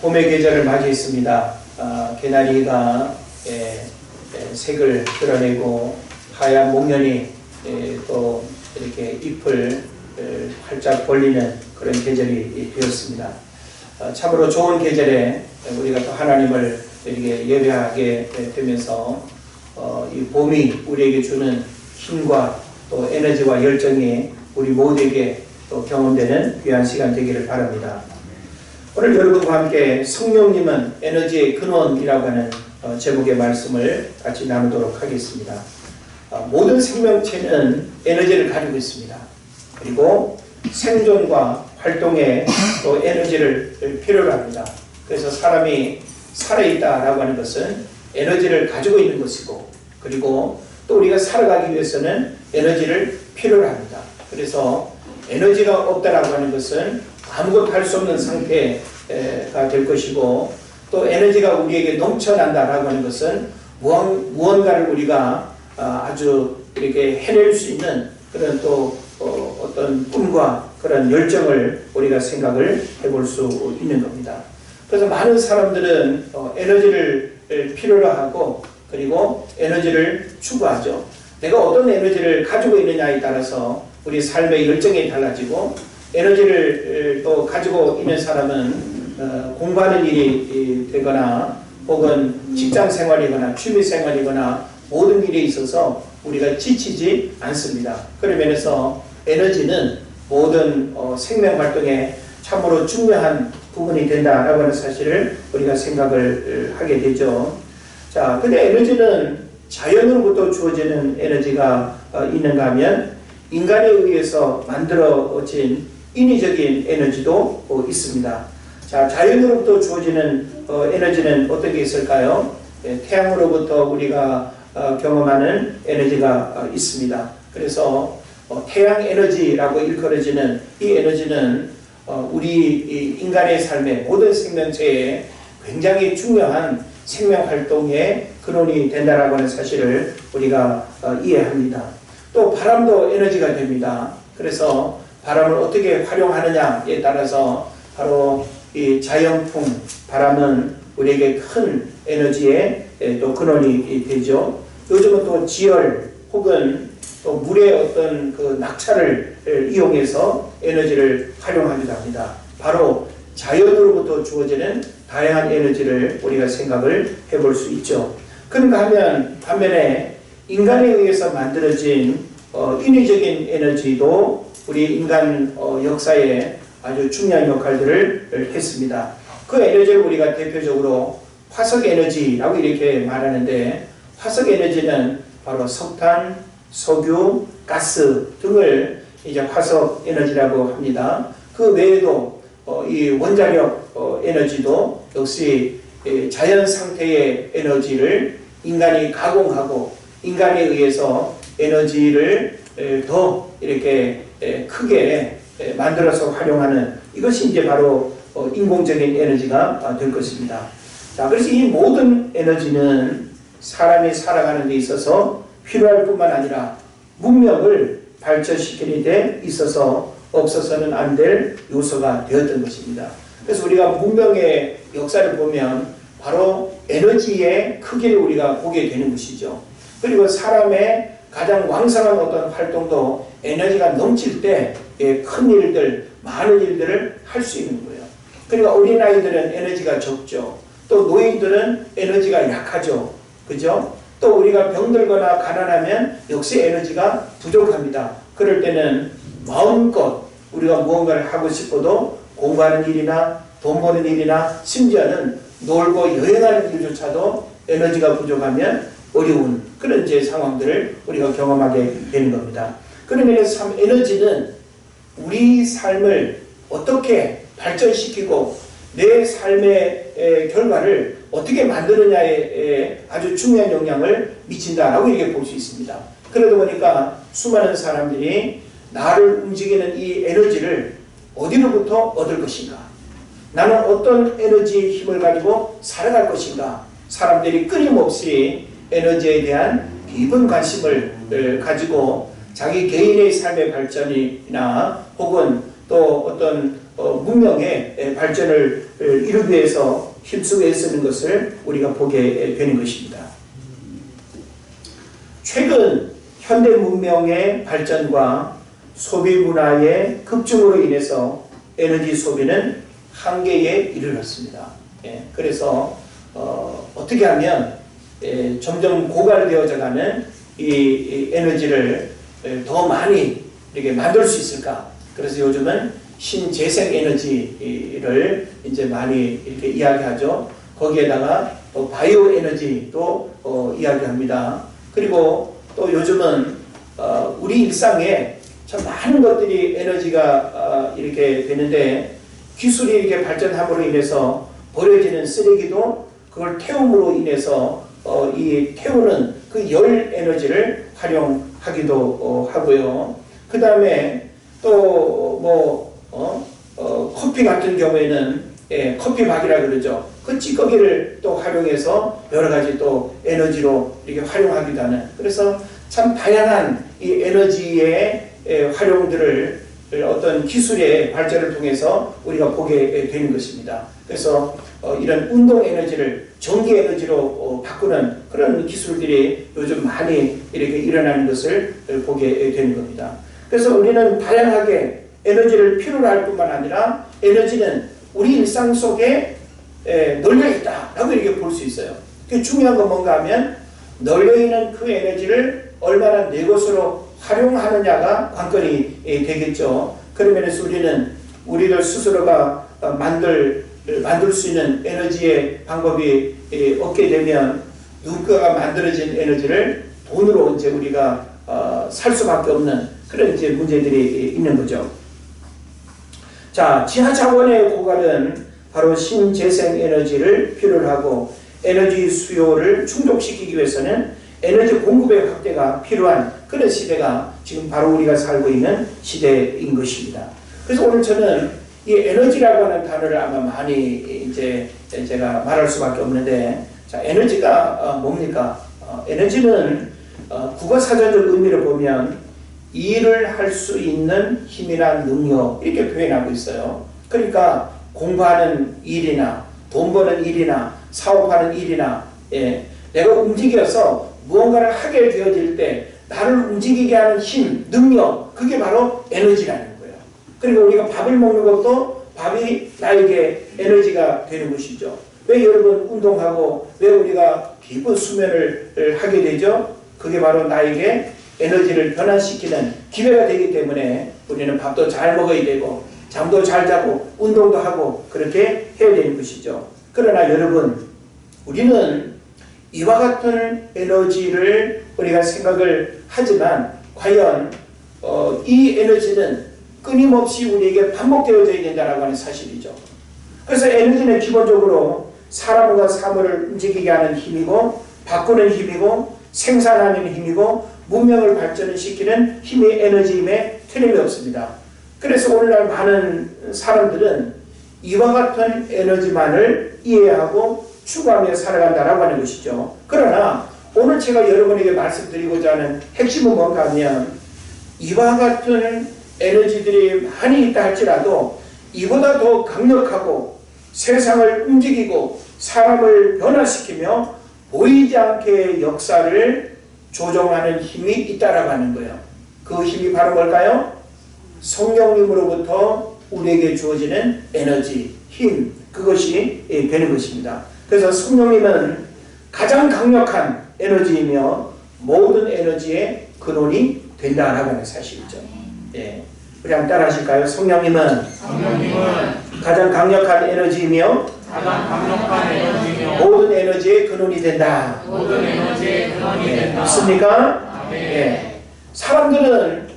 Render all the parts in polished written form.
봄의 계절을 맞이했습니다. 개나리가 색을 드러내고 하얀 목련이 또 이렇게 잎을 활짝 벌리는 그런 계절이 되었습니다. 참으로 좋은 계절에 우리가 또 하나님을 이렇게 예배하게 되면서 이 봄이 우리에게 주는 힘과 또 에너지와 열정이 우리 모두에게 또 경험되는 귀한 시간 되기를 바랍니다. 오늘 여러분과 함께 성령님은 에너지의 근원이라고 하는 제목의 말씀을 같이 나누도록 하겠습니다. 모든 생명체는 에너지를 가지고 있습니다. 그리고 생존과 활동에 또 에너지를 필요로 합니다. 그래서 사람이 살아있다라고 하는 것은 에너지를 가지고 있는 것이고, 그리고 또 우리가 살아가기 위해서는 에너지를 필요로 합니다. 그래서 에너지가 없다라고 하는 것은 아무것도 할 수 없는 상태가 될 것이고, 또 에너지가 우리에게 넘쳐난다라고 하는 것은 무언가를 우리가 아주 이렇게 해낼 수 있는 그런 또 어떤 꿈과 그런 열정을 우리가 생각을 해볼 수 있는 겁니다. 그래서 많은 사람들은 에너지를 필요로 하고, 그리고 에너지를 추구하죠. 내가 어떤 에너지를 가지고 있느냐에 따라서 우리 삶의 열정이 달라지고, 에너지를 또 가지고 있는 사람은 공부하는 일이 되거나 혹은 직장 생활이거나 취미 생활이거나 모든 일에 있어서 우리가 지치지 않습니다. 그런 면에서 에너지는 모든 생명 활동에 참으로 중요한 부분이 된다라고 하는 사실을 우리가 생각을 하게 되죠. 자, 근데 에너지는 자연으로부터 주어지는 에너지가 있는가 하면 인간에 의해서 만들어진 인위적인 에너지도 있습니다. 자, 자연으로부터 주어지는 에너지는 어떤 게 있을까요? 태양으로부터 우리가 경험하는 에너지가 있습니다. 그래서 태양 에너지라고 일컬어지는 이 에너지는 우리 인간의 삶의 모든 생명체에 굉장히 중요한 생명 활동의 근원이 된다라고 하는 사실을 우리가 이해합니다. 또 바람도 에너지가 됩니다. 그래서 바람을 어떻게 활용하느냐에 따라서 바로 이 자연풍, 바람은 우리에게 큰 에너지의 또 근원이 되죠. 요즘은 또 지열 혹은 또 물의 어떤 그 낙차를 이용해서 에너지를 활용하기도 합니다. 바로 자연으로부터 주어지는 다양한 에너지를 우리가 생각을 해볼 수 있죠. 그런가 하면 반면에 인간에 의해서 만들어진 인위적인 에너지도 우리 인간 역사에 아주 중요한 역할들을 했습니다. 그 에너지를 우리가 대표적으로 화석 에너지라고 이렇게 말하는데, 화석 에너지는 바로 석탄, 석유, 가스 등을 이제 화석 에너지라고 합니다. 그 외에도 이 원자력 에너지도 역시 자연 상태의 에너지를 인간이 가공하고 인간에 의해서 에너지를 더 이렇게 크게 만들어서 활용하는, 이것이 이제 바로 인공적인 에너지가 될 것입니다. 자, 그래서 이 모든 에너지는 사람이 살아가는 데 있어서 필요할 뿐만 아니라 문명을 발전시키는 데 있어서 없어서는 안 될 요소가 되었던 것입니다. 그래서 우리가 문명의 역사를 보면 바로 에너지의 크기를 우리가 보게 되는 것이죠. 그리고 사람의 가장 왕성한 어떤 활동도 에너지가 넘칠 때 큰 일들, 많은 일들을 할 수 있는 거예요. 그러니까 어린아이들은 에너지가 적죠. 또 노인들은 에너지가 약하죠. 그죠? 또 우리가 병들거나 가난하면 역시 에너지가 부족합니다. 그럴 때는 마음껏 우리가 무언가를 하고 싶어도 공부하는 일이나 돈 버는 일이나 심지어는 놀고 여행하는 일조차도 에너지가 부족하면 어려운 그런 이제 상황들을 우리가 경험하게 되는 겁니다. 그런 면에서 참 에너지는 우리 삶을 어떻게 발전시키고 내 삶의 결과를 어떻게 만드느냐에 아주 중요한 영향을 미친다라고 이렇게 볼 수 있습니다. 그러다 보니까 수많은 사람들이 나를 움직이는 이 에너지를 어디로부터 얻을 것인가, 나는 어떤 에너지의 힘을 가지고 살아갈 것인가, 사람들이 끊임없이 에너지에 대한 깊은 관심을 가지고 자기 개인의 삶의 발전이나 혹은 또 어떤 문명의 발전을 이루기 위해서 힘쓰고 애쓰는 것을 우리가 보게 되는 것입니다. 최근 현대 문명의 발전과 소비 문화의 급증으로 인해서 에너지 소비는 한계에 이르렀습니다. 그래서 어떻게 하면 점점 고갈되어져가는 이 에너지를 더 많이 이렇게 만들 수 있을까? 그래서 요즘은 신재생 에너지를 이제 많이 이렇게 이야기하죠. 거기에다가 또 바이오 에너지도 이야기합니다. 그리고 또 요즘은 우리 일상에 참 많은 것들이 에너지가 이렇게 되는데 기술이 이렇게 발전함으로 인해서 버려지는 쓰레기도 그걸 태움으로 인해서 이 태우는 그 열 에너지를 활용하기도 하고요. 그 다음에 또 커피 같은 경우에는 커피박이라 그러죠. 그 찌꺼기를 또 활용해서 여러 가지 또 에너지로 이렇게 활용하기도 하는. 그래서 참 다양한 이 에너지의 활용들을 어떤 기술의 발전을 통해서 우리가 보게 되는 것입니다. 그래서 이런 운동 에너지를 전기 에너지로 바꾸는 그런 기술들이 요즘 많이 이렇게 일어나는 것을 보게 되는 겁니다. 그래서 우리는 다양하게 에너지를 필요로 할 뿐만 아니라 에너지는 우리 일상 속에 널려 있다라고 이렇게 볼 수 있어요. 중요한 건 뭔가 하면 널려 있는 그 에너지를 얼마나 내 것으로 활용하느냐가 관건이 되겠죠. 그런 면에서 우리는 우리들 스스로가 만들 수 있는 에너지의 방법이 없게 되면 누군가가 만들어진 에너지를 돈으로 이제 우리가 살 수밖에 없는 그런 이제 문제들이 있는 거죠. 자, 지하 자원의 고갈은 바로 신재생 에너지를 필요로 하고 에너지 수요를 충족시키기 위해서는 에너지 공급의 확대가 필요한 그런 시대가 지금 바로 우리가 살고 있는 시대인 것입니다. 그래서 오늘 저는 이 에너지라고 하는 단어를 아마 많이 이제 제가 말할 수밖에 없는데, 자, 에너지가 뭡니까? 에너지는 국어사전적 의미를 보면 일을 할 수 있는 힘이나 능력 이렇게 표현하고 있어요. 그러니까 공부하는 일이나 돈 버는 일이나 사업하는 일이나 내가 움직여서 무언가를 하게 되어질 때 나를 움직이게 하는 힘, 능력, 그게 바로 에너지라는 거예요. 그리고 우리가 밥을 먹는 것도 밥이 나에게 에너지가 되는 것이죠. 왜 여러분 운동하고 왜 우리가 깊은 수면을 하게 되죠? 그게 바로 나에게 에너지를 변화시키는 기회가 되기 때문에 우리는 밥도 잘 먹어야 되고 잠도 잘 자고 운동도 하고 그렇게 해야 되는 것이죠. 그러나 여러분, 우리는 이와 같은 에너지를 우리가 생각을 하지만 과연 이 에너지는 끊임없이 우리에게 반복되어져야 된다고 하는 사실이죠. 그래서 에너지는 기본적으로 사람과 사물을 움직이게 하는 힘이고 바꾸는 힘이고 생산하는 힘이고 문명을 발전시키는 힘의 에너지임에 틀림이 없습니다. 그래서 오늘날 많은 사람들은 이와 같은 에너지만을 이해하고 추구하며 살아간다라고 하는 것이죠. 그러나 오늘 제가 여러분에게 말씀드리고자 하는 핵심은 뭔가 하면 이와 같은 에너지들이 많이 있다 할지라도 이보다 더 강력하고 세상을 움직이고 사람을 변화시키며 보이지 않게 역사를 조정하는 힘이 있다라고 하는 거예요. 그 힘이 바로 뭘까요? 성령님으로부터 우리에게 주어지는 에너지, 힘, 그것이 되는 것입니다. 그래서 성령님은 가장 강력한 에너지이며 모든 에너지의 근원이 된다라고 하는 사실이죠. 우리 한번 따라 하실까요? 성령님은 가장 강력한 에너지이며 모든 에너지의 근원이 된다. 믿습니까? 사람들은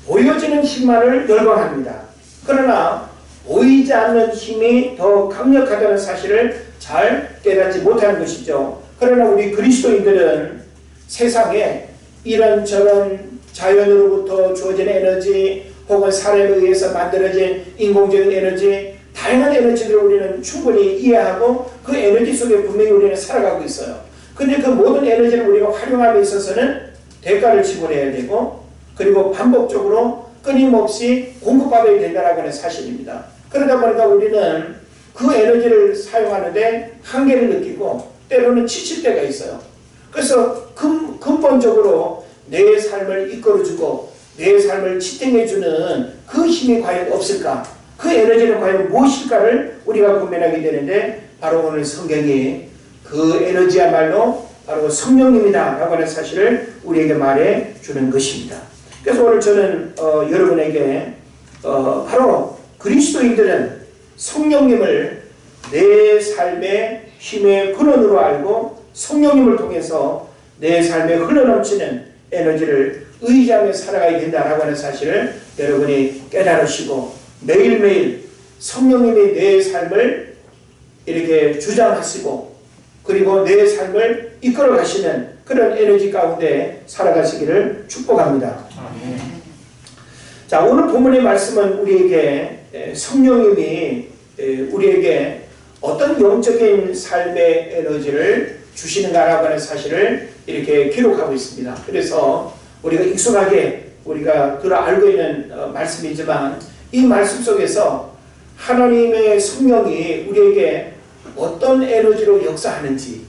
보여지는 힘만을 열광합니다. 그러나 보이지 않는 힘이 더 강력하다는 사실을 잘 깨닫지 못하는 것이죠. 그러나 우리 그리스도인들은 세상에 이런저런 자연으로부터 주어진 에너지 혹은 사람에 의해서 만들어진 인공적인 에너지, 다양한 에너지를 우리는 충분히 이해하고 그 에너지 속에 분명히 우리는 살아가고 있어요. 근데 그 모든 에너지를 우리가 활용함에 있어서는 대가를 지불해야 되고 그리고 반복적으로 끊임없이 공급받아야 된다는 사실입니다. 그러다 보니까 우리는 그 에너지를 사용하는데 한계를 느끼고 때로는 지칠 때가 있어요. 그래서 근본적으로 내 삶을 이끌어주고 내 삶을 지탱해주는 그 힘이 과연 없을까? 그 에너지는 과연 무엇일까를 우리가 고민하게 되는데, 바로 오늘 성경이 그 에너지야말로 바로 성령님이다 라고 하는 사실을 우리에게 말해 주는 것입니다. 그래서 오늘 저는 여러분에게 바로 그리스도인들은 성령님을 내 삶의 힘의 근원으로 알고 성령님을 통해서 내 삶에 흘러넘치는 에너지를 의지하며 살아가야 된다라고 하는 사실을 여러분이 깨달으시고 매일매일 성령님이 내 삶을 이렇게 주장하시고 그리고 내 삶을 이끌어 가시는 그런 에너지 가운데 살아가시기를 축복합니다. 자, 오늘 본문의 말씀은 우리에게 성령님이 우리에게 어떤 영적인 삶의 에너지를 주시는가라고 하는 사실을 이렇게 기록하고 있습니다. 그래서 우리가 익숙하게 우리가 알고 있는 말씀이지만 이 말씀 속에서 하나님의 성령이 우리에게 어떤 에너지로 역사하는지,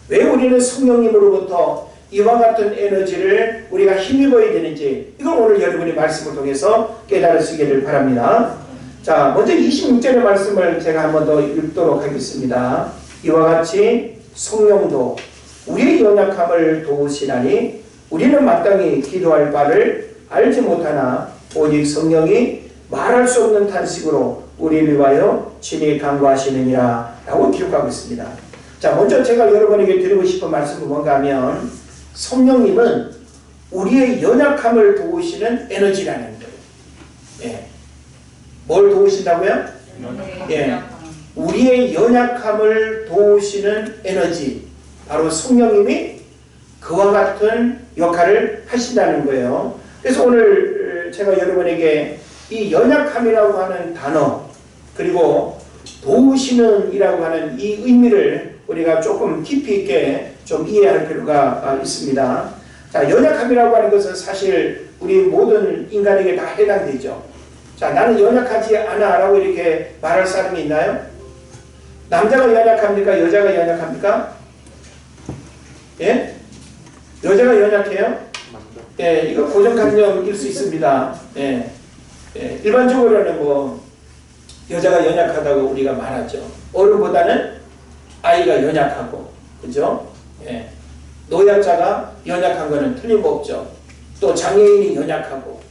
왜 우리는 성령님으로부터 이와 같은 에너지를 우리가 힘입어야 되는지, 이걸 오늘 여러분이 말씀을 통해서 깨달으시기를 바랍니다. 자, 먼저 26절의 말씀을 제가 한 번 더 읽도록 하겠습니다. 이와 같이 성령도 우리의 연약함을 도우시나니 우리는 마땅히 기도할 바를 알지 못하나 오직 성령이 말할 수 없는 탄식으로 우리를 위하여 친히 간구하시느니라 라고 기록하고 있습니다. 자, 먼저 제가 여러분에게 드리고 싶은 말씀은 뭔가 하면 성령님은 우리의 연약함을 도우시는 에너지라는 거예요. 예. 뭘 도우신다고요? 예. 우리의 연약함을 도우시는 에너지, 바로 성령님이 그와 같은 역할을 하신다는 거예요. 그래서 오늘 제가 여러분에게 이 연약함이라고 하는 단어, 그리고 도우시는 이라고 하는 이 의미를 우리가 조금 깊이 있게 좀 이해할 필요가 있습니다. 자, 연약함이라고 하는 것은 사실 우리 모든 인간에게 다 해당되죠. 자, 나는 연약하지 않아 라고 이렇게 말할 사람이 있나요? 남자가 연약합니까? 여자가 연약합니까? 예? 여자가 연약해요? 예, 이거 고정관념일 수 있습니다. 예. 예, 일반적으로는 여자가 연약하다고 우리가 말하죠. 어른보다는 아이가 연약하고, 그죠? 예. 노약자가 연약한 거는 틀림없죠. 또 장애인이 연약하고,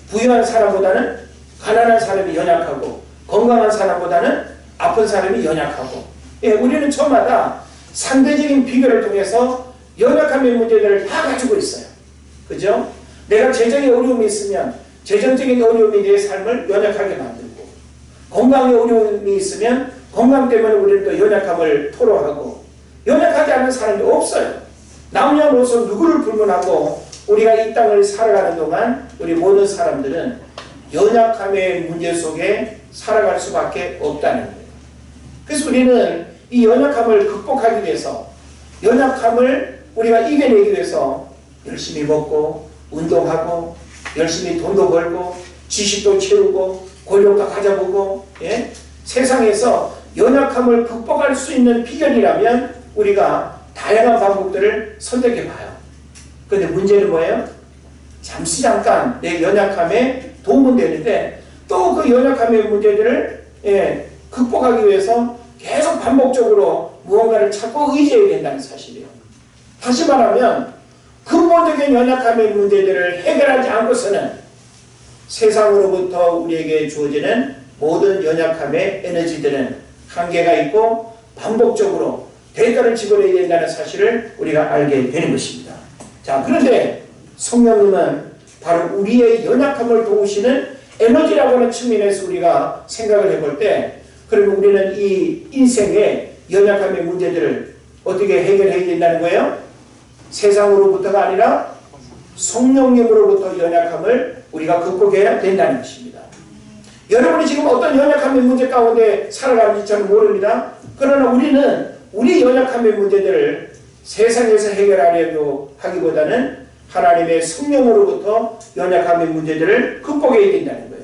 부유한 사람보다는 가난한 사람이 연약하고, 건강한 사람보다는 아픈 사람이 연약하고, 예, 우리는 저마다 상대적인 비교를 통해서 연약함의 문제들을 다 가지고 있어요. 그죠? 내가 재정에 어려움이 있으면 재정적인 어려움이 내 삶을 연약하게 만들고, 건강에 어려움이 있으면 건강 때문에 우리는 또 연약함을 토로하고, 연약하지 않은 사람이 없어요. 남녀노소 누구를 불문하고 우리가 이 땅을 살아가는 동안 우리 모든 사람들은 연약함의 문제 속에 살아갈 수밖에 없다는 거예요. 그래서 우리는 이 연약함을 극복하기 위해서, 연약함을 우리가 이겨내기 위해서 열심히 먹고 운동하고 열심히 돈도 벌고 지식도 채우고 권력도 가져보고, 예? 세상에서 연약함을 극복할 수 있는 비결이라면 우리가 다양한 방법들을 선택해봐요. 그런데 문제는 뭐예요? 잠깐 내 연약함에 도움은 되는데 또 그 연약함의 문제들을 극복하기 위해서 계속 반복적으로 무언가를 찾고 의지해야 된다는 사실이에요. 다시 말하면 근본적인 연약함의 문제들을 해결하지 않고서는 세상으로부터 우리에게 주어지는 모든 연약함의 에너지들은 한계가 있고 반복적으로 대가를 지불해야 된다는 사실을 우리가 알게 되는 것입니다. 자, 그런데 성령님은 바로 우리의 연약함을 도우시는 에너지라고 하는 측면에서 우리가 생각을 해볼 때, 그러면 우리는 이 인생의 연약함의 문제들을 어떻게 해결해야 된다는 거예요? 세상으로부터가 아니라 성령님으로부터 연약함을 우리가 극복해야 된다는 것입니다. 여러분이 지금 어떤 연약함의 문제 가운데 살아가는지 저는 모릅니다. 그러나 우리는 우리 연약함의 문제들을 세상에서 해결하려고 하기보다는 하나님의 성령으로부터 연약함의 문제들을 극복해야 된다는 거예요.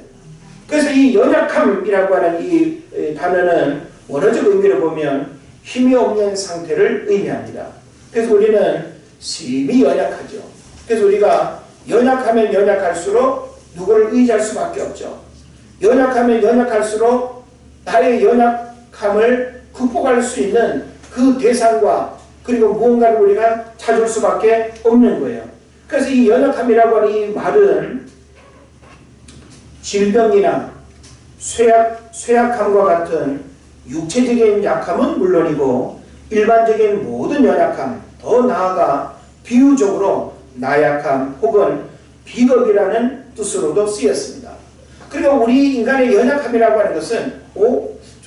그래서 이 연약함이라고 하는 이 단어는 원어적 의미로 보면 힘이 없는 상태를 의미합니다. 그래서 우리는 심히 연약하죠. 그래서 우리가 연약하면 연약할수록 누구를 의지할 수밖에 없죠. 연약하면 연약할수록 나의 연약함을 극복할 수 있는 그 대상과 그리고 무언가를 우리가 찾을 수밖에 없는 거예요. 그래서 이 연약함이라고 하는 이 말은 질병이나 쇠약함과 같은 육체적인 약함은 물론이고 일반적인 모든 연약함, 더 나아가 비유적으로 나약함 혹은 비겁이라는 뜻으로도 쓰였습니다. 그리고 우리 인간의 연약함이라고 하는 것은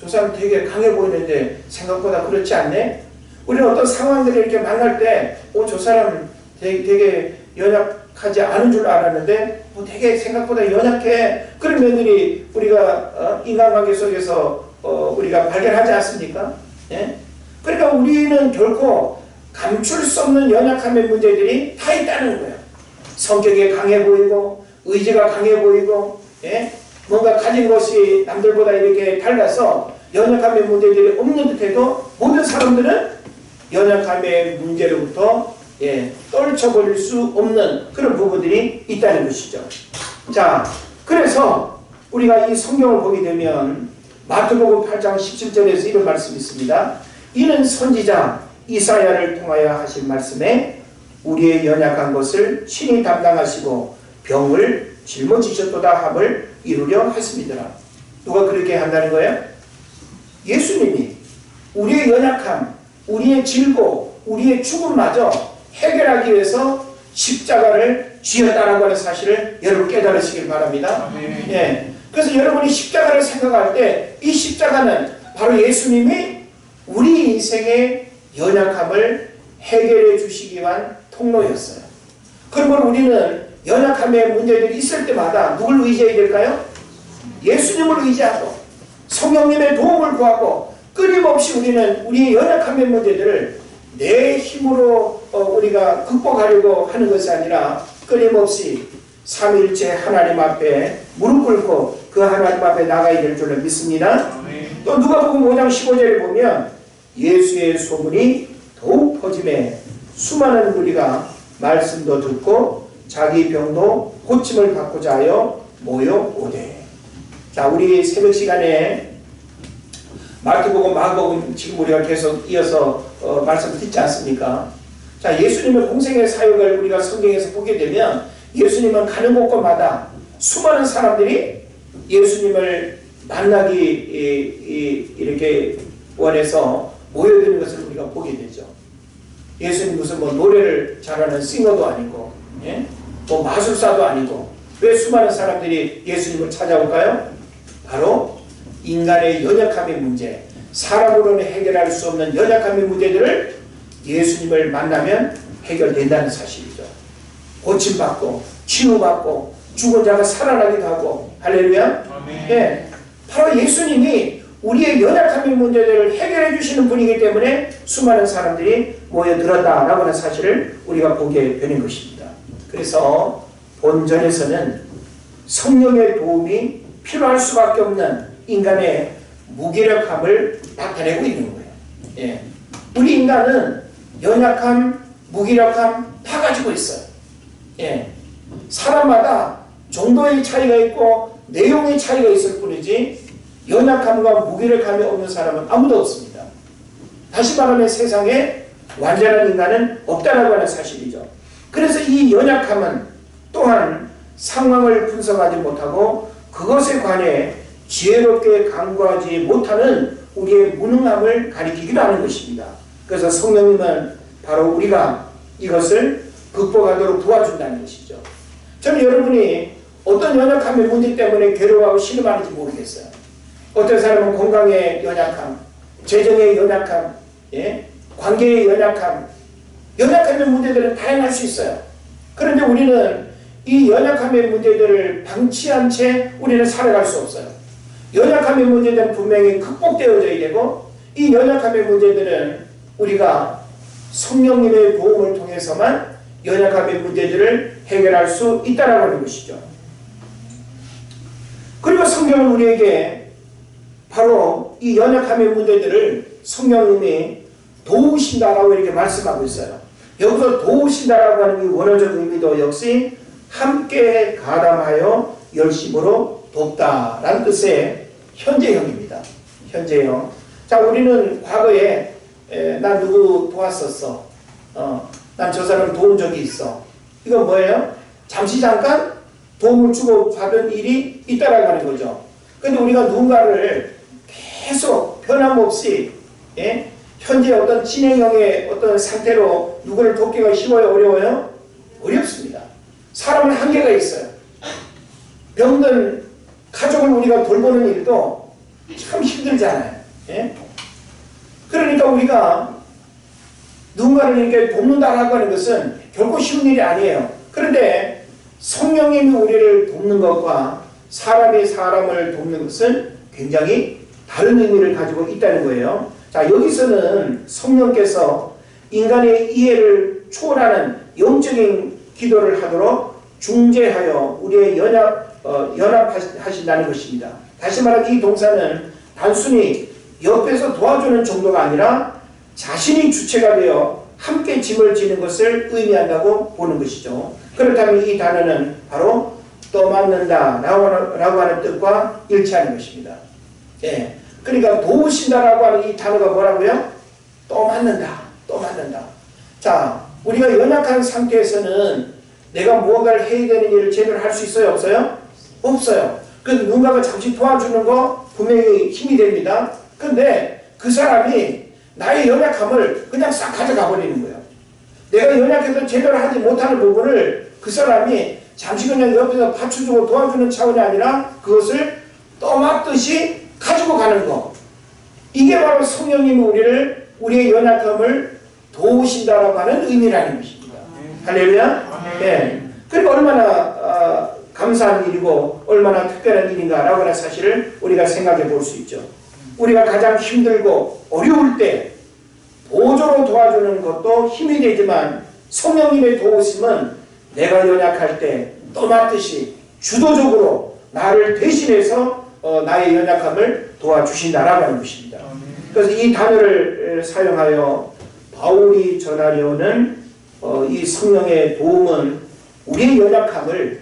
저 사람 되게 강해 보이는데 생각보다 그렇지 않네? 우리는 어떤 상황들을 이렇게 만날 때 저 사람 되게 연약하지 않은 줄 알았는데 되게 생각보다 연약해. 그런 면들이 우리가 인간관계 속에서 우리가 발견하지 않습니까? 예? 그러니까 우리는 결코 감출 수 없는 연약함의 문제들이 다 있다는 거예요. 성격이 강해 보이고 의지가 강해 보이고 예? 뭔가 가진 것이 남들보다 이렇게 달라서 연약함의 문제들이 없는 듯해도 모든 사람들은 연약함의 문제로부터 떨쳐버릴 수 없는 그런 부분들이 있다는 것이죠. 자, 그래서 우리가 이 성경을 보게 되면 마태복음 8장 17절에서 이런 말씀이 있습니다. 이는 선지자 이사야를 통하여 하신 말씀에 우리의 연약한 것을 친히 담당하시고 병을 짊어지셨도다 함을 이루려 하십니다. 누가 그렇게 한다는 거예요? 예수님이 우리의 연약함, 우리의 질고, 우리의 죽음마저 해결하기 위해서 십자가를 지었다라고 하는 사실을 여러분 깨달으시길 바랍니다. 예. 그래서 여러분이 십자가를 생각할 때 이 십자가는 바로 예수님이 우리 인생의 연약함을 해결해 주시기 위한 통로였어요. 그러면 우리는 연약함의 문제들이 있을 때마다 누굴 의지해야 될까요? 예수님을 의지하고 성령님의 도움을 구하고 끊임없이 우리는 우리의 연약함의 문제들을 내 힘으로 우리가 극복하려고 하는 것이 아니라 끊임없이 삼위일체 하나님 앞에 무릎 꿇고 그 하나님 앞에 나가야 될 줄을 믿습니다. 또 누가복음 5장 15절에 보면 예수의 소문이 더욱 퍼짐에 수많은 무리가 말씀도 듣고 자기 병도 고침을 받고자 하여 모여오되. 자, 우리 새벽 시간에 마태복음, 마가복음 지금 우리가 계속 이어서 말씀 듣지 않습니까? 자, 예수님의 공생의 사역을 우리가 성경에서 보게 되면 예수님은 가는 곳곳마다 수많은 사람들이 예수님을 만나기 이렇게 원해서 모여드는 것을 우리가 보게 되죠. 예수님 무슨 노래를 잘하는 싱어도 아니고, 예? 마술사도 아니고, 왜 수많은 사람들이 예수님을 찾아올까요? 바로 인간의 연약함의 문제, 사람으로는 해결할 수 없는 연약함의 문제들을 예수님을 만나면 해결된다는 사실이죠. 고침받고 치유받고 죽은 자가 살아나기도 하고. 할렐루야. 예, 바로 예수님이 우리의 연약함의 문제들을 해결해 주시는 분이기 때문에 수많은 사람들이 모여들었다라고 하는 사실을 우리가 보게 되는 것입니다. 그래서 본전에서는 성령의 도움이 필요할 수밖에 없는 인간의 무기력함을 나타내고 있는 거예요. 예. 우리 인간은 연약함, 무기력함 다 가지고 있어요. 예. 사람마다 정도의 차이가 있고 내용의 차이가 있을 뿐이지 연약함과 무기력함이 없는 사람은 아무도 없습니다. 다시 말하면 세상에 완전한 인간은 없다라고 하는 사실이죠. 그래서 이 연약함은 또한 상황을 분석하지 못하고 그것에 관해 지혜롭게 강구하지 못하는 우리의 무능함을 가리키기도 하는 것입니다. 그래서 성령님은 바로 우리가 이것을 극복하도록 도와준다는 것이죠. 저는 여러분이 어떤 연약함의 문제 때문에 괴로워하고 신음하는지 모르겠어요. 어떤 사람은 건강의 연약함, 재정의 연약함, 예? 관계의 연약함, 연약함의 문제들은 다양할 수 있어요. 그런데 우리는 이 연약함의 문제들을 방치한 채 우리는 살아갈 수 없어요. 연약함의 문제들은 분명히 극복되어져야 되고 이 연약함의 문제들은 우리가 성령님의 도움을 통해서만 연약함의 문제들을 해결할 수 있다는 것이죠. 그리고 그리고 성경은 우리에게 바로 이 연약함의 문제들을 성령님이 도우신다라고 이렇게 말씀하고 있어요. 여기서 도우신다라고 하는 이 원어적 의미도 역시 함께 가담하여 열심으로 돕다라는 뜻의 현재형입니다. 현재형. 자, 우리는 과거에 나 누구 도왔었어. 난 저 사람 도운 적이 있어. 이건 뭐예요? 잠시 잠깐 도움을 주고 받은 일이 있다라고 하는 거죠. 근데 우리가 누군가를 계속 변함없이 현재 어떤 진행형의 어떤 상태로 누구를 돕기가 쉬워요? 어려워요? 어렵습니다. 사람은 한계가 있어요. 병든 가족을 우리가 돌보는 일도 참 힘들잖아요. 그러니까 우리가 누군가를 이렇게 돕는다라고 하는 것은 결코 쉬운 일이 아니에요. 그런데 성령님이 우리를 돕는 것과 사람이 사람을 돕는 것은 굉장히 다른 의미를 가지고 있다는 거예요. 자, 여기서는 성령께서 인간의 이해를 초월하는 영적인 기도를 하도록 중재하여 우리의 연합하신다는 것입니다. 다시 말하면 이 동사는 단순히 옆에서 도와주는 정도가 아니라 자신이 주체가 되어 함께 짐을 지는 것을 의미한다고 보는 것이죠. 그렇다면 이 단어는 바로 떠맡는다 라고 하는 뜻과 일치하는 것입니다. 그러니까 도우신다라고 하는 이 단어가 뭐라고요? 떠맡는다. 떠맡는다. 자, 우리가 연약한 상태에서는 내가 무언가를 해야 되는 일을 제대로 할 수 있어요? 없어요? 없어요. 그래서 누군가가 잠시 도와주는 거 분명히 힘이 됩니다. 근데 그 사람이 나의 연약함을 그냥 싹 가져가 버리는 거예요. 내가 연약해서 제대로 하지 못하는 부분을 그 사람이 잠시 그냥 옆에서 받쳐주고 도와주는 차원이 아니라 그것을 떠맡듯이 가지고 가는 거. 이게 바로 성령님이 우리의 연약함을 도우신다라고 하는 의미라는 것입니다. 할렐루야? 네. 그러니까 얼마나 감사한 일이고 얼마나 특별한 일인가라고 하는 사실을 우리가 생각해 볼 수 있죠. 우리가 가장 힘들고 어려울 때 보조로 도와주는 것도 힘이 되지만 성령님의 도우심은 내가 연약할 때 떠맡듯이 주도적으로 나를 대신해서 나의 연약함을 도와주신다라고 하는 것입니다. 그래서 이 단어를 사용하여 바울이 전하려는 이 성령의 도움은 우리의 연약함을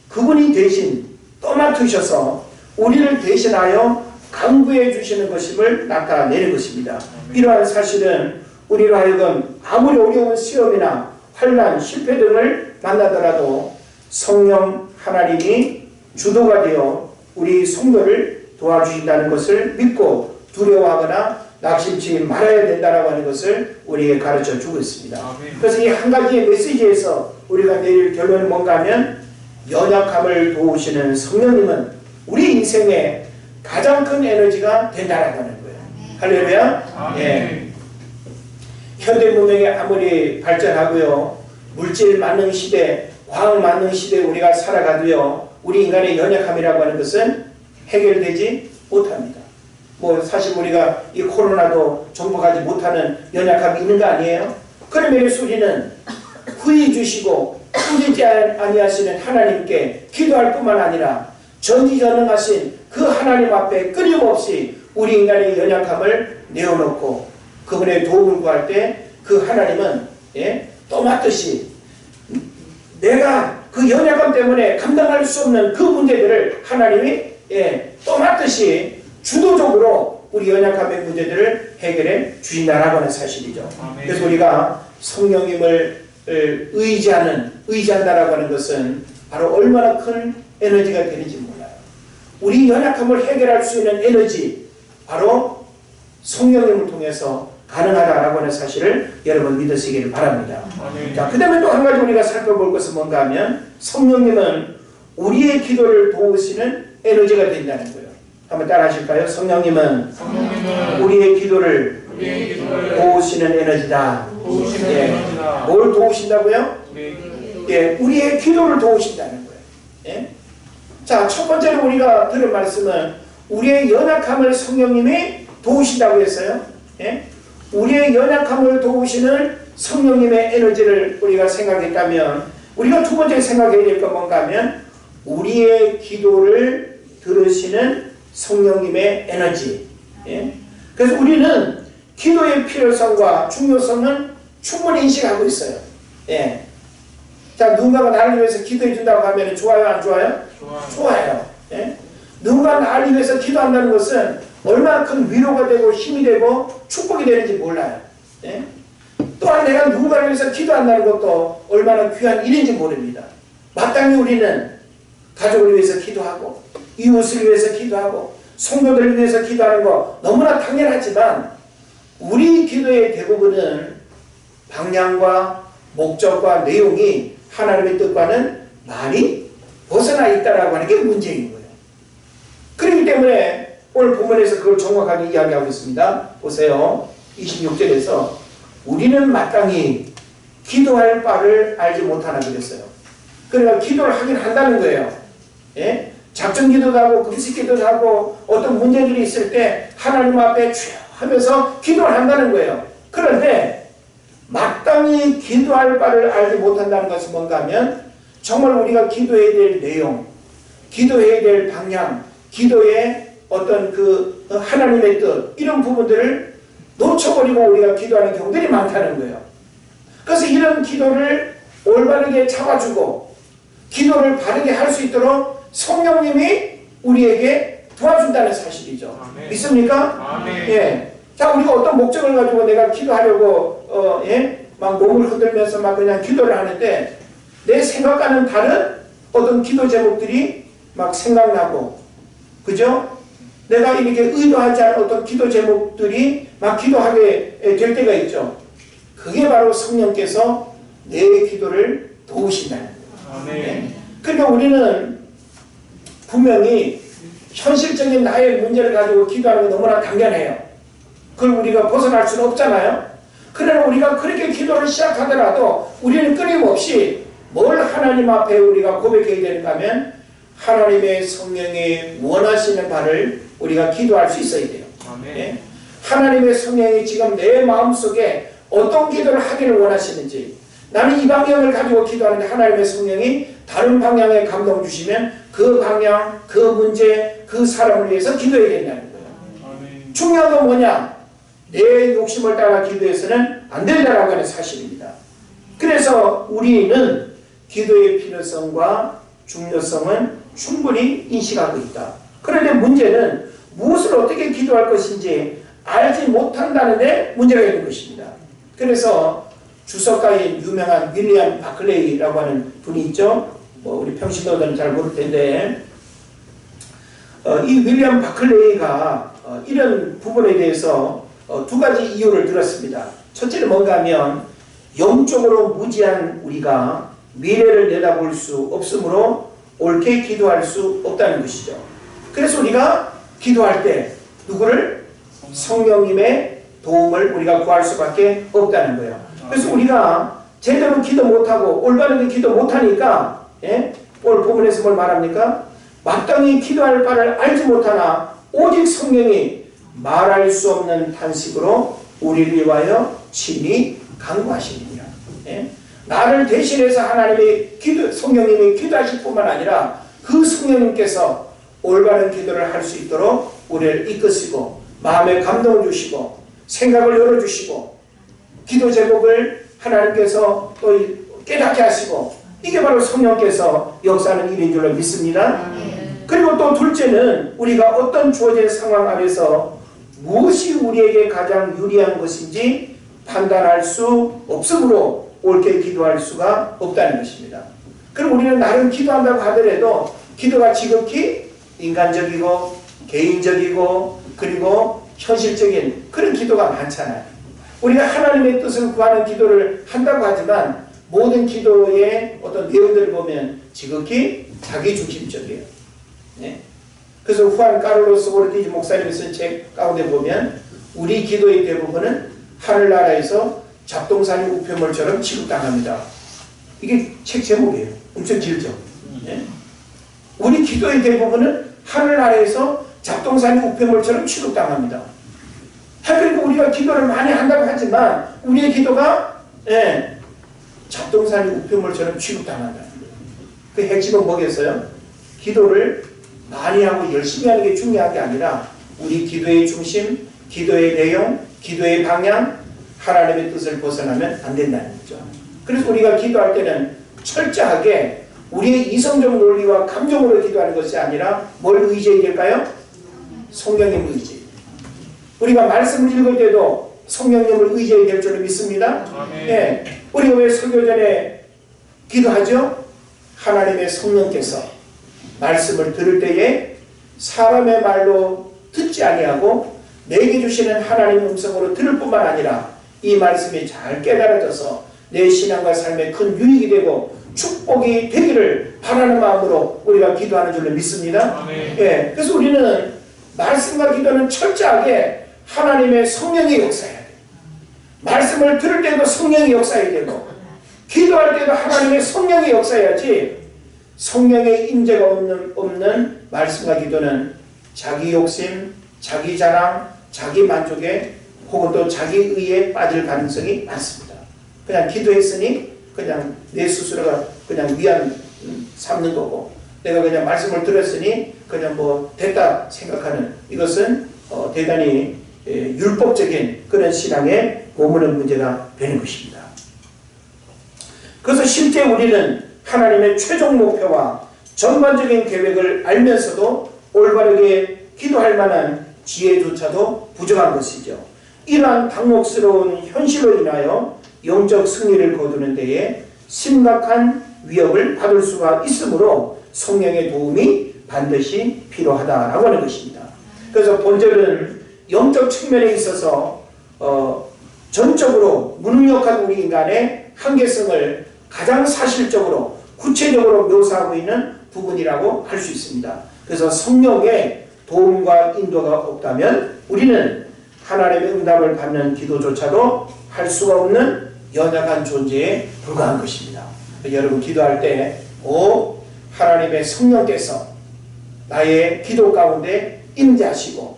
그분이 대신 떠맡으셔서 우리를 대신하여 강구해 주시는 것임을 나타내는 것입니다. 이러한 사실은 우리로 하여금 아무리 어려운 시험이나 환난, 실패 등을 만나더라도 성령 하나님이 주도가 되어 우리 성도를 도와주신다는 것을 믿고 두려워하거나 낙심치 말아야 된다고 하는 것을 우리에게 가르쳐 주고 있습니다. 그래서 이 한 가지의 메시지에서 우리가 내릴 결론은 뭔가 하면 연약함을 도우시는 성령님은 우리 인생의 가장 큰 에너지가 된다라고 하는 거예요. 할렐루야. 예. 현대 문명이 아무리 발전하고요, 물질 만능 시대, 과학 만능 시대에 우리가 살아가도요, 우리 인간의 연약함이라고 하는 것은 해결되지 못합니다. 뭐 사실 우리가 이 코로나도 정복하지 못하는 연약함이 있는 거 아니에요? 그러면 우리는 후히 주시고 꾸짖지 아니하시는 하나님께 기도할 뿐만 아니라 전지전능하신 그 하나님 앞에 끊임없이 우리 인간의 연약함을 내어놓고 그분의 도움을 구할 때 그 하나님은 떠맡듯이 내가 그 연약함 때문에 감당할 수 없는 그 문제들을 하나님이 떠맡듯이 주도적으로 우리 연약함의 문제들을 해결해 주신다라고 하는 사실이죠. 그래서 우리가 성령님을 의지한다라고 하는 것은 바로 얼마나 큰 에너지가 되는지 몰라요. 우리 연약함을 해결할 수 있는 에너지, 바로 성령님을 통해서 가능하다라고 하는 사실을 여러분 믿으시기를 바랍니다. 자, 그 다음에 또 한 가지 우리가 살펴볼 것은 뭔가 하면 성령님은 우리의 기도를 도우시는 에너지가 된다는 거예요. 한번 따라 하실까요? 성령님은 우리의 기도를 도우시는 에너지다. 뭘 도우신다고요? 우리의 기도를 도우신다는 거예요. 자, 첫 번째로 우리가 들은 말씀은 우리의 연약함을 성령님이 도우신다고 했어요. 우리의 연약함을 도우시는 성령님의 에너지를 우리가 생각했다면, 우리가 두 번째 생각해야 될 건 뭔가 하면 우리의 기도를 들으시는 성령님의 에너지. 예? 그래서 우리는 기도의 필요성과 중요성은 충분히 인식하고 있어요. 예. 자, 누군가가 나를 위해서 기도해 준다고 하면 좋아요, 안 좋아요? 좋아요. 예? 누군가 나를 위해서 기도한다는 것은 얼마나 큰 위로가 되고 힘이 되고 축복이 되는지 몰라요. 예? 또한 내가 누군가를 위해서 기도한다는 것도 얼마나 귀한 일인지 모릅니다. 마땅히 우리는 가족을 위해서 기도하고 이웃을 위해서 기도하고 성도들을 위해서 기도하는 거 너무나 당연하지만 우리 기도의 대부분은 방향과 목적과 내용이 하나님의 뜻과는 많이 벗어나 있다라고 하는 게 문제인 거예요. 그렇기 때문에 오늘 본문에서 그걸 정확하게 이야기하고 있습니다. 보세요. 26절에서 우리는 마땅히 기도할 바를 알지 못하나 그랬어요. 그러니까 기도를 하긴 한다는 거예요. 예? 작전 기도도 하고 금식 기도도 하고 어떤 문제들이 있을 때 하나님 앞에 주여 하면서 기도를 한다는 거예요. 그런데 마땅히 기도할 바를 알지 못한다는 것은 뭔가 하면 정말 우리가 기도해야 될 내용, 기도해야 될 방향, 기도의 어떤 그 하나님의 뜻 이런 부분들을 놓쳐버리고 우리가 기도하는 경우들이 많다는 거예요. 그래서 이런 기도를 올바르게 잡아주고 기도를 바르게 할 수 있도록 성령님이 우리에게 도와준다는 사실이죠. 아멘. 믿습니까? 아멘. 예. 자, 우리가 어떤 목적을 가지고 내가 기도하려고 막 몸을 흔들면서 막 그냥 기도를 하는데 내 생각과는 다른 어떤 기도 제목들이 막 생각나고, 그죠? 내가 이렇게 의도하지 않은 어떤 기도 제목들이 막 기도하게 될 때가 있죠. 그게 바로 성령께서 내 기도를 도우신다는 거예요. 네? 그러니까 우리는 분명히 현실적인 나의 문제를 가지고 기도하는 건 너무나 당연해요. 그걸 우리가 벗어날 수는 없잖아요. 그러나 우리가 그렇게 기도를 시작하더라도 우리는 끊임없이 뭘 하나님 앞에 우리가 고백해야 되는가 하면 하나님의 성령이 원하시는 바를 우리가 기도할 수 있어야 돼요. 네? 하나님의 성령이 지금 내 마음속에 어떤 기도를 하기를 원하시는지, 나는 이 방향을 가지고 기도하는데 하나님의 성령이 다른 방향에 감동 주시면 그 방향, 그 문제, 그 사람을 위해서 기도해야 된다는 거예요. 중요한 건 뭐냐? 내 욕심을 따라 기도해서는 안 된다라고 하는 사실입니다. 그래서 우리는 기도의 필요성과 중요성은 충분히 인식하고 있다. 그런데 문제는 무엇을 어떻게 기도할 것인지 알지 못한다는 데 문제가 있는 것입니다. 그래서 주석가인 유명한 윌리엄 바클레이라고 하는 분이 있죠. 우리 평신도들은 잘 모를 텐데 이 윌리엄 바클레이가 이런 부분에 대해서 두 가지 이유를 들었습니다. 첫째는 뭔가 하면 영적으로 무지한 우리가 미래를 내다볼 수 없으므로 옳게 기도할 수 없다는 것이죠. 그래서 우리가 기도할 때 누구를? 성령님의 도움을 우리가 구할 수밖에 없다는 거예요. 그래서 우리가 제대로 기도 못하고 올바르게 기도 못하니까 오늘 본문에서 뭘 말합니까? 마땅히 기도할 바를 알지 못하나 오직 성령이 말할 수 없는 탄식으로 우리를 위하여 친히 간구하시느니라. 나를 대신해서 하나님의 성령님이 기도하실 뿐만 아니라 그 성령님께서 올바른 기도를 할 수 있도록 우리를 이끄시고 마음에 감동을 주시고 생각을 열어주시고 기도 제목을 하나님께서 또 깨닫게 하시고 이게 바로 성령께서 역사하는 일인 줄로 믿습니다. 그리고 또 둘째는 우리가 어떤 주어진 상황 안에서 무엇이 우리에게 가장 유리한 것인지 판단할 수 없으므로 옳게 기도할 수가 없다는 것입니다. 그럼 우리는 나름 기도한다고 하더라도 기도가 지극히 인간적이고 개인적이고 그리고 현실적인 그런 기도가 많잖아요. 우리가 하나님의 뜻을 구하는 기도를 한다고 하지만 모든 기도의 어떤 내용들을 보면 지극히 자기중심적이에요. 네? 그래서 후안 카를로스 오르티지 목사님이 쓴 책 가운데 보면 우리 기도의 대부분은 하늘나라에서 잡동사니 우편물처럼 취급당합니다. 이게 책 제목이에요. 엄청 길죠. 네? 우리 기도의 대부분은 하늘나라에서 잡동사니 우편물처럼 취급당합니다. 그러니까 우리가 기도를 많이 한다고 하지만 우리의 기도가 잡동사니 우편물처럼 취급당한다는 거예요. 그 핵심은 뭐겠어요? 기도를 많이 하고 열심히 하는 게 중요한 게 아니라 우리 기도의 중심, 기도의 내용, 기도의 방향, 하나님의 뜻을 벗어나면 안 된다는 거죠. 그래서 우리가 기도할 때는 철저하게 우리의 이성적 논리와 감정으로 기도하는 것이 아니라 뭘 의지해야 될까요? 성령님을 의지. 우리가 말씀을 읽을 때도 성령님을 의지해야 될 줄을 믿습니다. 네. 우리가 왜 설교 전에 기도하죠? 하나님의 성령께서 말씀을 들을 때에 사람의 말로 듣지 아니하고 내게 주시는 하나님의 음성으로 들을 뿐만 아니라 이 말씀이 잘 깨달아져서 내 신앙과 삶에 큰 유익이 되고 축복이 되기를 바라는 마음으로 우리가 기도하는 줄로 믿습니다. 예, 그래서 우리는 말씀과 기도는 철저하게 하나님의 성령이 역사해야 돼요. 말씀을 들을 때도 성령이 역사해야 되고 기도할 때도 하나님의 성령이 역사해야지 성령의 임재가 없는 말씀과 기도는 자기 욕심, 자기 자랑, 자기 만족에 혹은 또 자기 의에 빠질 가능성이 많습니다. 그냥 기도했으니 그냥 내 스스로가 그냥 위안 삼는 거고 내가 그냥 말씀을 들었으니 그냥 뭐 됐다 생각하는 이것은 대단히 율법적인 그런 신앙에 머무는 문제가 되는 것입니다. 그래서 실제 우리는 하나님의 최종 목표와 전반적인 계획을 알면서도 올바르게 기도할 만한 지혜조차도 부족한 것이죠. 이러한 당혹스러운 현실로 인하여 영적 승리를 거두는 데에 심각한 위협을 받을 수가 있으므로 성령의 도움이 반드시 필요하다라고 하는 것입니다. 그래서 본절은 영적 측면에 있어서 전적으로 무능력한 우리 인간의 한계성을 가장 사실적으로 구체적으로 묘사하고 있는 부분이라고 할 수 있습니다. 그래서 성령의 도움과 인도가 없다면 우리는 하나님의 응답을 받는 기도조차도 할 수가 없는 연약한 존재에 불과한 것입니다. 여러분 기도할 때 하나님의 성령께서 나의 기도 가운데 임재하시고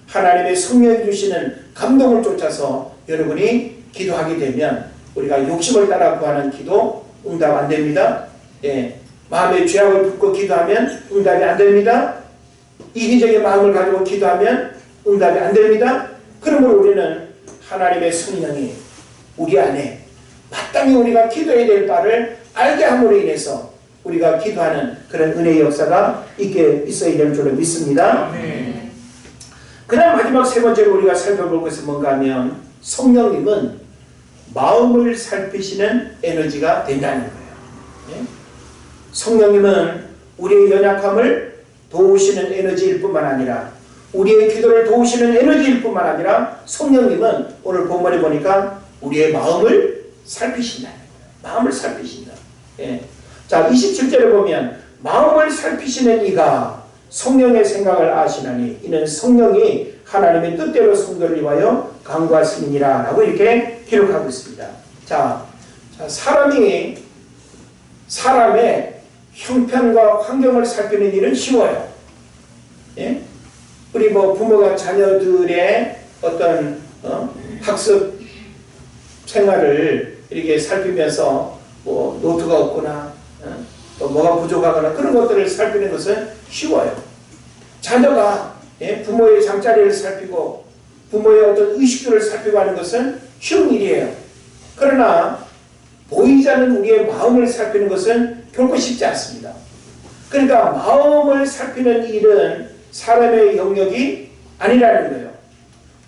하나님의 성령이 주시는 감동을 쫓아서 여러분이 기도하게 되면 우리가 욕심을 따라 구하는 기도 응답 안 됩니다. 예, 마음의 죄악을 품고 기도하면 응답이 안 됩니다. 이기적인 마음을 가지고 기도하면 응답이 안 됩니다. 그러므로 우리는 하나님의 성령이 우리 안에 마땅히 우리가 기도해야 될 바를 알게 함으로 인해서 우리가 기도하는 그런 은혜의 역사가 있어야 될 줄로 믿습니다. 그 다음 마지막 세 번째로 우리가 살펴볼 것은 뭔가 하면 성령님은 마음을 살피시는 에너지가 된다는 거예요. 예? 성령님은 우리의 연약함을 도우시는 에너지일 뿐만 아니라 우리의 기도를 도우시는 에너지일 뿐만 아니라 성령님은 오늘 본문에 보니까 우리의 마음을 살피신다는 거예요. 마음을 살피신다. 예. 자 27절에 보면 마음을 살피시는 이가 성령의 생각을 아시나니 이는 성령이 하나님의 뜻대로 성도를 위하여 강구하시니라 라고 이렇게 기록하고 있습니다. 자 사람의 형편과 환경을 살피는 일은 쉬워요. 예? 우리 부모가 자녀들의 어떤 학습 생활을 이렇게 살피면서 노트가 없거나 또 뭐가 부족하거나 그런 것들을 살피는 것은 쉬워요. 자녀가 부모의 잠자리를 살피고 부모의 어떤 의식들을 살피고 하는 것은 쉬운 일이에요. 그러나 보이지 않는 우리의 마음을 살피는 것은 결코 쉽지 않습니다. 그러니까 마음을 살피는 일은 사람의 영역이 아니라는 거예요.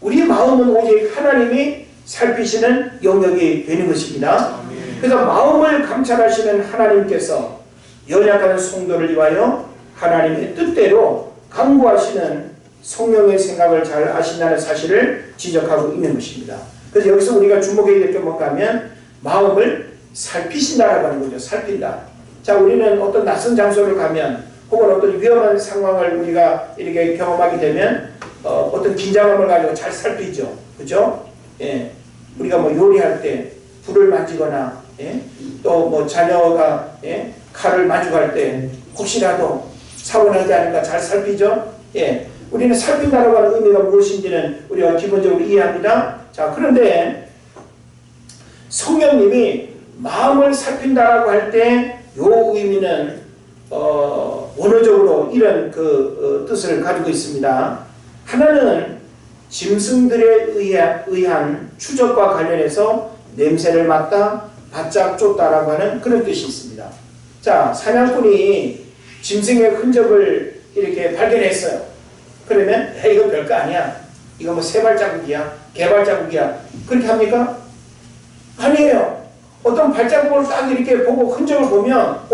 우리 마음은 오직 하나님이 살피시는 영역이 되는 것입니다. 그래서 마음을 감찰하시는 하나님께서 연약한 성도를 위하여 하나님의 뜻대로 강구하시는 성령의 생각을 잘 아신다는 사실을 지적하고 있는 것입니다. 그래서 여기서 우리가 주목해야 될 게 뭔가 하면 마음을 살피신다라고 하는 거죠. 살핀다. 자, 우리는 어떤 낯선 장소를 가면 혹은 어떤 위험한 상황을 우리가 이렇게 경험하게 되면 어떤 긴장감을 가지고 잘 살피죠. 그죠? 예. 우리가 요리할 때 불을 만지거나 또 자녀가 칼을 마주갈 때 혹시라도 사고 나지 않을까 잘 살피죠. 예. 우리는 살핀다라고 하는 의미가 무엇인지는 우리가 기본적으로 이해합니다. 자, 그런데 성령님이 마음을 살핀다라고 할 때 요 의미는 원어적으로 이런 뜻을 가지고 있습니다. 하나는 짐승들에 의한 추적과 관련해서 냄새를 맡다, 바짝 쫓다라고 하는 그런 뜻이 있습니다. 자, 사냥꾼이 짐승의 흔적을 이렇게 발견했어요. 그러면 이거 별거 아니야. 이거 뭐 세 발자국이야, 개 발자국이야. 그렇게 합니까? 아니에요. 어떤 발자국을 딱 이렇게 보고 흔적을 보면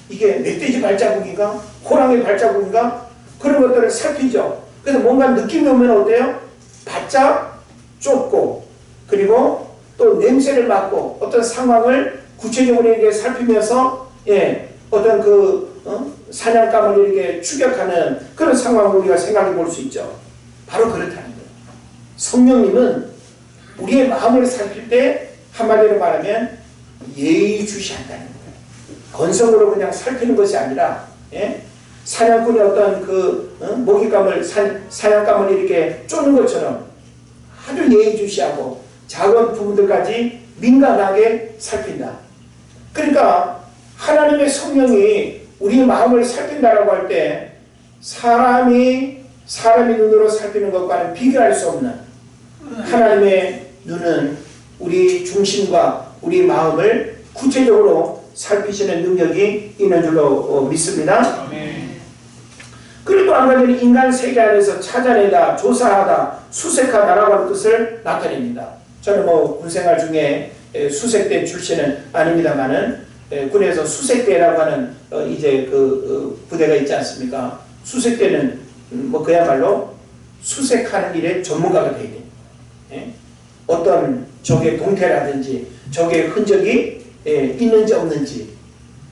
이게 멧돼지 발자국인가? 호랑이 발자국인가? 그런 것들을 살피죠. 그래서 뭔가 느낌이 오면 어때요? 바짝 쫓고 그리고 또 냄새를 맡고 어떤 상황을 구체적으로 이렇게 살피면서 어떤 사냥감을 이렇게 추격하는 그런 상황을 우리가 생각해 볼 수 있죠. 바로 그렇다는 거예요. 성령님은 우리의 마음을 살필 때 한마디로 말하면 예의주시한다는 거예요. 건성으로 그냥 살피는 것이 아니라 사냥꾼이 어떤 먹잇감을 사냥감을 이렇게 쫓는 것처럼 아주 예의주시하고 작은 부분들까지 민감하게 살핀다. 그러니까 하나님의 성령이 우리의 마음을 살핀다라고 할 때 사람이 눈으로 살피는 것과는 비교할 수 없는 하나님의 눈은 우리 중심과 우리 마음을 구체적으로 살피시는 능력이 있는 줄로 믿습니다. 그리고 한 가지는 인간 세계 안에서 찾아내다, 조사하다, 수색하다라고 하는 뜻을 나타냅니다. 저는 군생활 중에 수색대 출신은 아닙니다만은 군에서 수색대라고 하는 이제 부대가 있지 않습니까? 수색대는 그야말로 수색하는 일에 전문가가 되어야 돼요. 어떤 적의 동태라든지 적의 흔적이 있는지 없는지,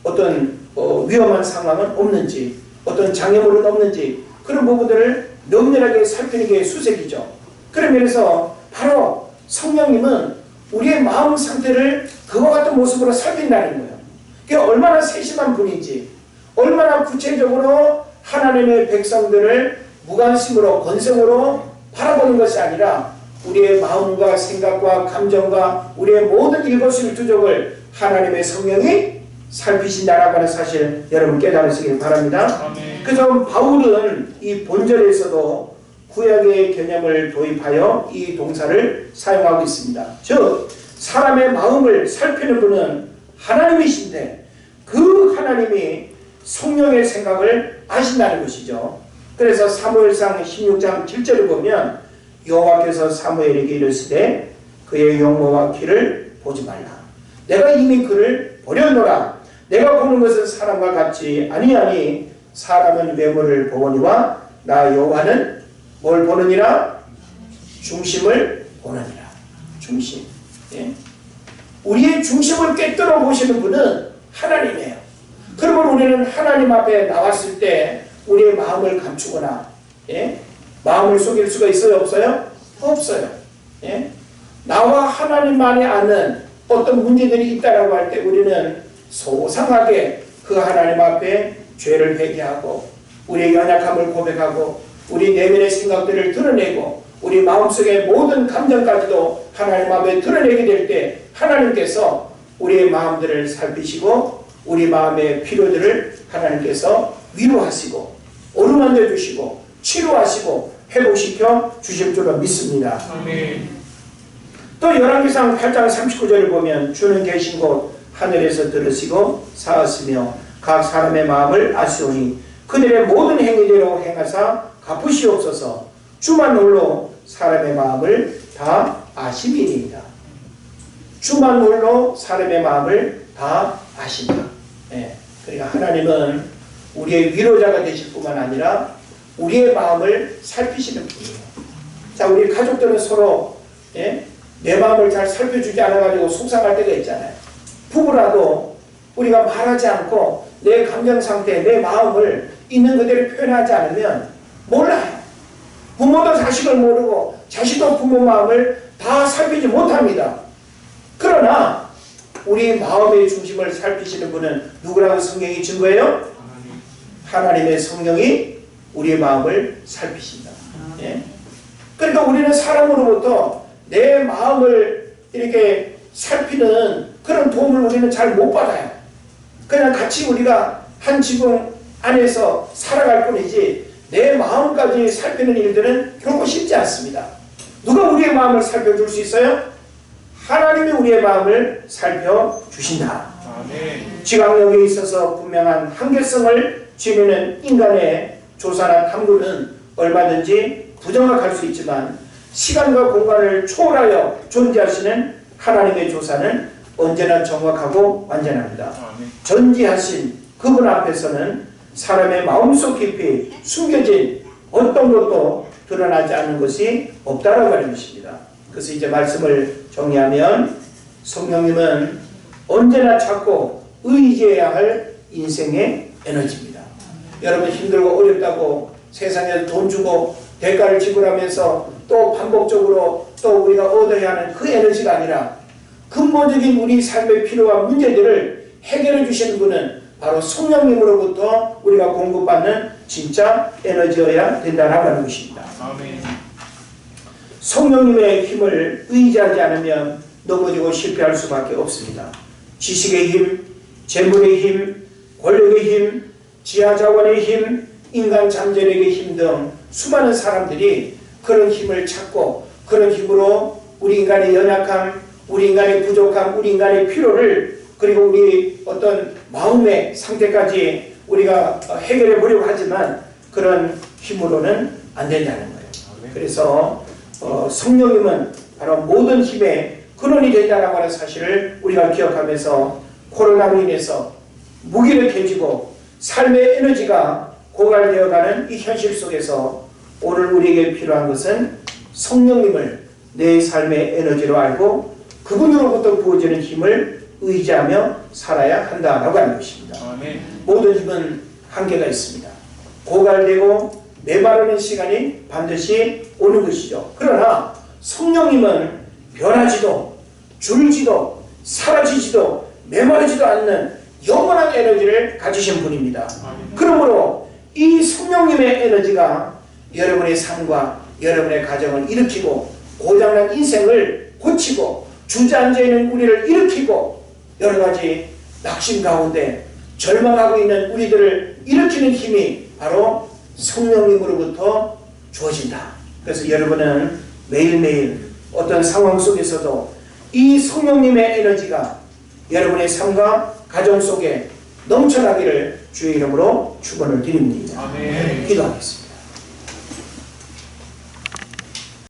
어떤 위험한 상황은 없는지, 어떤 장애물은 없는지 그런 부분들을 면밀하게 살피는 게 수색이죠. 그런 면에서 바로 성령님은 우리의 마음 상태를 그와 같은 모습으로 살핀다는 거예요. 그게 얼마나 세심한 분인지, 얼마나 구체적으로 하나님의 백성들을 무관심으로 건성으로 바라보는 것이 아니라 우리의 마음과 생각과 감정과 우리의 모든 일거수일투족을 하나님의 성령이 살피신다라고 하는 사실 여러분 깨달으시길 바랍니다. 그래서 바울은 이 본절에서도 구약의 개념을 도입하여 이 동사를 사용하고 있습니다. 즉 사람의 마음을 살피는 분은 하나님이신데 그 하나님이 성령의 생각을 아신다는 것이죠. 그래서 사무엘상 16장 7절을 보면 여호와께서 사무엘에게 이르시되 그의 용모와 키를 보지 말라. 내가 이미 그를 버렸노라. 내가 보는 것은 사람과 같지 아니하니 사람은 외모를 보거니와 나 여호와는 뭘 보느니라? 중심을 보느니라. 중심. 우리의 중심을 꿰뚫어 보시는 분은 하나님이에요. 그러면 우리는 하나님 앞에 나왔을 때 우리의 마음을 감추거나 마음을 속일 수가 있어요? 없어요? 없어요. 나와 하나님만이 아는 어떤 문제들이 있다라고 할 때 우리는 소상하게 그 하나님 앞에 죄를 회개하고 우리의 연약함을 고백하고 우리 내면의 생각들을 드러내고 우리 마음속의 모든 감정까지도 하나님 앞에 드러내게 될 때 하나님께서 우리의 마음들을 살피시고 우리 마음의 필요들을 하나님께서 위로하시고 어루만져 주시고 치료하시고 회복시켜 주실 줄로 믿습니다. 아멘. 또 열왕기상 8장 39절을 보면 주는 계신 곳 하늘에서 들으시고 사하시며 각 사람의 마음을 아시오니 그들의 모든 행위대로 행하사 갚으시옵소서. 주만 홀로 사람의 마음을 다 아심이니이다. 주만 홀로 사람의 마음을 다 아신다. 그러니까 하나님은 우리의 위로자가 되실 뿐만 아니라 우리의 마음을 살피시는 분이에요. 자, 우리 가족들은 서로 내 마음을 잘 살펴주지 않아가지고 속상할 때가 있잖아요. 부부라도 우리가 말하지 않고 내 감정 상태, 내 마음을 있는 그대로 표현하지 않으면 몰라요. 부모도 자식을 모르고 자식도 부모 마음을 다 살피지 못합니다. 그러나 우리 마음의 중심을 살피시는 분은 누구라고 성경이 증거해요? 하나님의 성령이 우리의 마음을 살피신다. 그러니까 우리는 사람으로부터 내 마음을 이렇게 살피는 그런 도움을 우리는 잘 못 받아요. 그냥 같이 우리가 한 지붕 안에서 살아갈 뿐이지 내 마음까지 살피는 일들은 결코 쉽지 않습니다. 누가 우리의 마음을 살펴줄 수 있어요? 하나님이 우리의 마음을 살펴주신다. 지각력에 있어서 분명한 한계성을 지니는 인간의 조사나 탐구는 얼마든지 부정확할 수 있지만 시간과 공간을 초월하여 존재하시는 하나님의 조사는 언제나 정확하고 완전합니다. 전지하신 그분 앞에서는 사람의 마음속 깊이 숨겨진 어떤 것도 드러나지 않는 것이 없다라고 하는 것입니다. 그래서 이제 말씀을 정리하면 성령님은 언제나 찾고 의지해야 할 인생의 에너지입니다. 여러분 힘들고 어렵다고 세상에 돈 주고 대가를 지불하면서 또 반복적으로 또 우리가 얻어야 하는 그 에너지가 아니라 근본적인 우리 삶의 필요와 문제들을 해결해 주시는 분은 바로 성령님으로부터 우리가 공급받는 진짜 에너지여야 된다라고 하는 것입니다. 아멘. 성령님의 힘을 의지하지 않으면 넘어지고 실패할 수밖에 없습니다. 지식의 힘, 재물의 힘, 권력의 힘, 지하자원의 힘, 인간 잠재력의 힘 등 수많은 사람들이 그런 힘을 찾고 그런 힘으로 우리 인간의 연약함, 우리 인간의 부족함, 우리 인간의 필요를 그리고 우리 어떤 마음의 상태까지 우리가 해결해 보려고 하지만 그런 힘으로는 안 된다는 거예요. 그래서 성령님은 바로 모든 힘의 근원이 된다는 하는 사실을 우리가 기억하면서 코로나로 인해서 무기력해지고 삶의 에너지가 고갈되어가는 이 현실 속에서 오늘 우리에게 필요한 것은 성령님을 내 삶의 에너지로 알고 그분으로부터 부어지는 힘을 의지하며 살아야 한다라고 하는 것입니다. 아멘. 모든 힘은 한계가 있습니다. 고갈되고 메마르는 시간이 반드시 오는 것이죠. 그러나 성령님은 변하지도 줄지도 사라지지도 메마르지도 않는 영원한 에너지를 가지신 분입니다. 아멘. 그러므로 이 성령님의 에너지가 여러분의 삶과 여러분의 가정을 일으키고 고장난 인생을 고치고 주저앉아있는 우리를 일으키고 여러가지 낙심 가운데 절망하고 있는 우리들을 일으키는 힘이 바로 성령님으로부터 주어진다. 그래서 여러분은 매일매일 어떤 상황 속에서도 이 성령님의 에너지가 여러분의 삶과 가정 속에 넘쳐나기를 주의 이름으로 축원을 드립니다. 아멘. 기도하겠습니다.